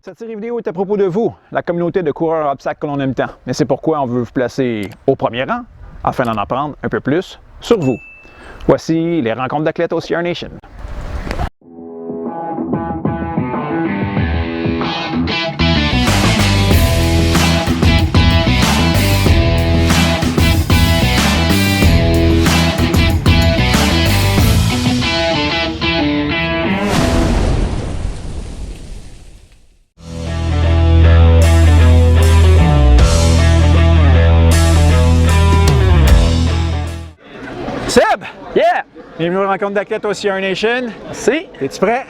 Cette série vidéo est à propos de vous, la communauté de coureurs obstacles que l'on aime tant. Mais c'est pourquoi on veut vous placer au premier rang, afin d'en apprendre un peu plus sur vous. Voici les rencontres d'athlètes au CR Nation. Seb! Yeah! Bienvenue aux rencontres d'athlètes au CR Nation. Merci. Es-tu prêt?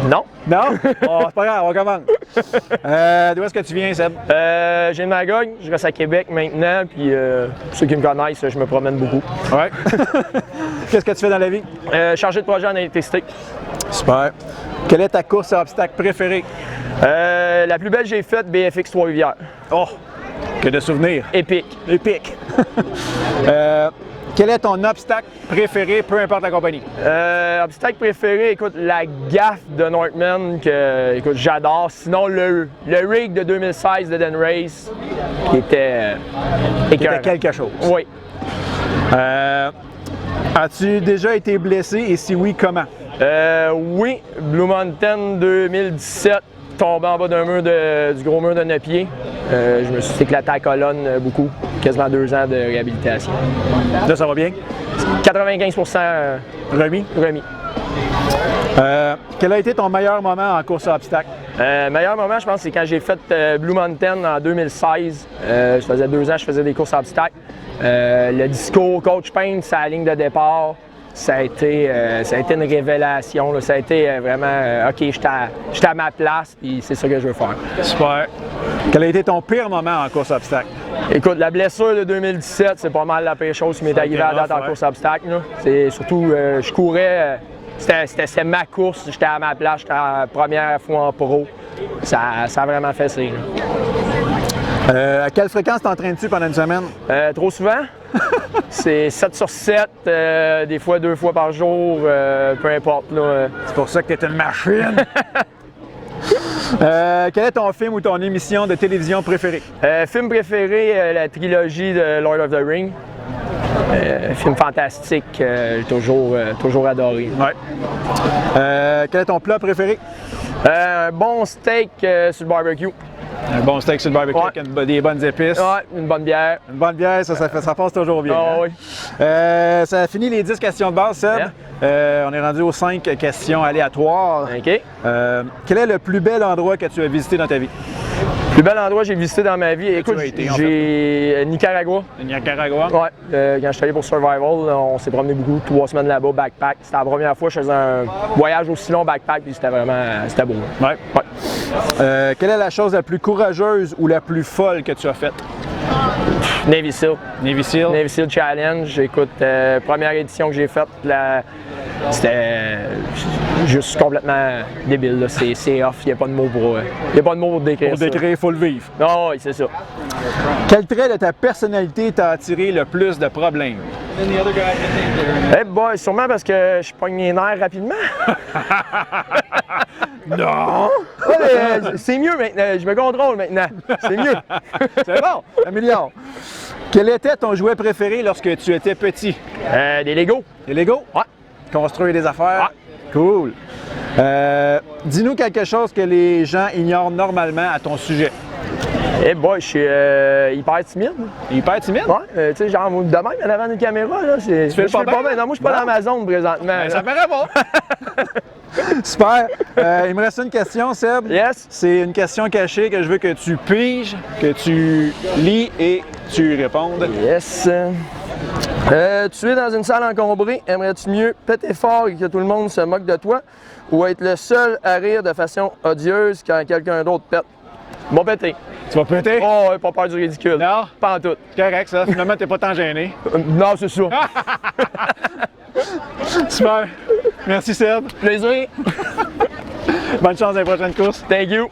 Non. Non? Oh, c'est pas grave, on commence. D'où est-ce que tu viens, Seb? Je viens de Magog, je reste à Québec maintenant, puis pour ceux qui me connaissent, je me promène beaucoup. Ouais. Qu'est-ce que tu fais dans la vie? Chargé de projet en électricité. Super. Quelle est ta course à obstacles préférée? La plus belle que j'ai faite, BFX Trois-Rivières. Oh! Que de souvenirs. Épique. Épique. Quel est ton obstacle préféré, peu importe la compagnie? Obstacle préféré, écoute, la gaffe de Northman que écoute, j'adore. Sinon, le rig de 2016 de Dan Race qui était C'était quelque chose. Oui. As-tu déjà été blessé et si oui, comment? Oui, Blue Mountain 2017, tombé en bas du gros mur de 9 pieds. Je me suis éclaté à la colonne beaucoup, quasiment 2 ans de réhabilitation. Là, ça va bien? 95% Remis? remis. Quel a été ton meilleur moment en course à obstacles? Meilleur moment, je pense, c'est quand j'ai fait Blue Mountain en 2016. Ça faisait 2 ans que je faisais des courses à obstacles. Le disco Coach Payne, c'est la ligne de départ. Ça a été une révélation. Là. Ça a été vraiment OK, j'étais à ma place et c'est ça que je veux faire. Super. Quel a été ton pire moment en course à obstacles? Écoute, la blessure de 2017, c'est pas mal la pire chose qui m'est arrivée à date en course à obstacles. C'est surtout, je courais, c'était ma course, j'étais à ma place, j'étais la première fois en pro. Ça a vraiment fait ça. À quelle fréquence t'entraînes-tu pendant une semaine? Trop souvent. C'est 7 sur 7, des fois 2 fois par jour, peu importe. C'est pour ça que t'es une machine! Quel est ton film ou ton émission de télévision préférée? Film préféré, la trilogie de Lord of the Rings. Film fantastique, j'ai toujours adoré. Ouais. Quel est ton plat préféré? Un bon steak sur le barbecue. Un bon steak sur le barbecue Ouais. avec des bonnes épices. Ouais, une bonne bière. Une bonne bière, ça passe toujours bien. Ah, hein? oui. Ça a fini les 10 questions de base, Seb. Yeah. On est rendu aux 5 questions aléatoires. OK. Quel est le plus bel endroit que tu as visité dans ta vie? Le plus bel endroit que j'ai visité dans ma vie, écoute, as été, en j'ai Nicaragua. Nicaragua. Ouais, quand je suis allé pour Survival, on s'est promené beaucoup, 3 semaines là-bas, backpack. C'était la première fois que je faisais un voyage aussi long backpack, puis c'était beau. Ouais. Ouais. Quelle est la chose la plus courageuse ou la plus folle que tu as faite? Navy Seal. Navy Seal. Navy Seal Challenge. Écoute, première édition que j'ai faite, c'était juste complètement débile. Là. C'est off, il n'y a pas de mots pour décrire Pour ça. décrire, il faut le vivre. Non, oui, c'est ça. Quel trait de ta personnalité t'a attiré le plus de problèmes? Eh boy, sûrement parce que je pogne les nerfs rapidement. Non! Ouais, c'est mieux maintenant, je me contrôle maintenant. C'est mieux. C'est bon! Améliore. Quel était ton jouet préféré lorsque tu étais petit? Des Legos. Les Lego? Ouais. Construire des affaires? Ouais. Cool. Dis-nous quelque chose que les gens ignorent normalement à ton sujet. Eh boy, je suis hyper timide. Hyper timide? Ouais, tu sais, genre, de même, en avant d'une caméra, là, tu fais le pas bien? Non, moi, je suis pas Non. dans ma zone présentement. Ben, là. ça paraît pas! Super! Il me reste une question, Seb. Yes? C'est une question cachée que je veux que tu piges, que tu lis et tu répondes. Yes. Tu es dans une salle encombrée, aimerais-tu mieux péter fort et que tout le monde se moque de toi ou être le seul à rire de façon odieuse quand quelqu'un d'autre pète? Bon péter. Tu vas péter? Oh, pas peur du ridicule. Non? Pas en tout. C'est correct, ça. Finalement, t'es pas tant gêné. Non, c'est ça. Super! Merci, Seb. Plaisir. Bonne chance dans les prochaines courses. Thank you.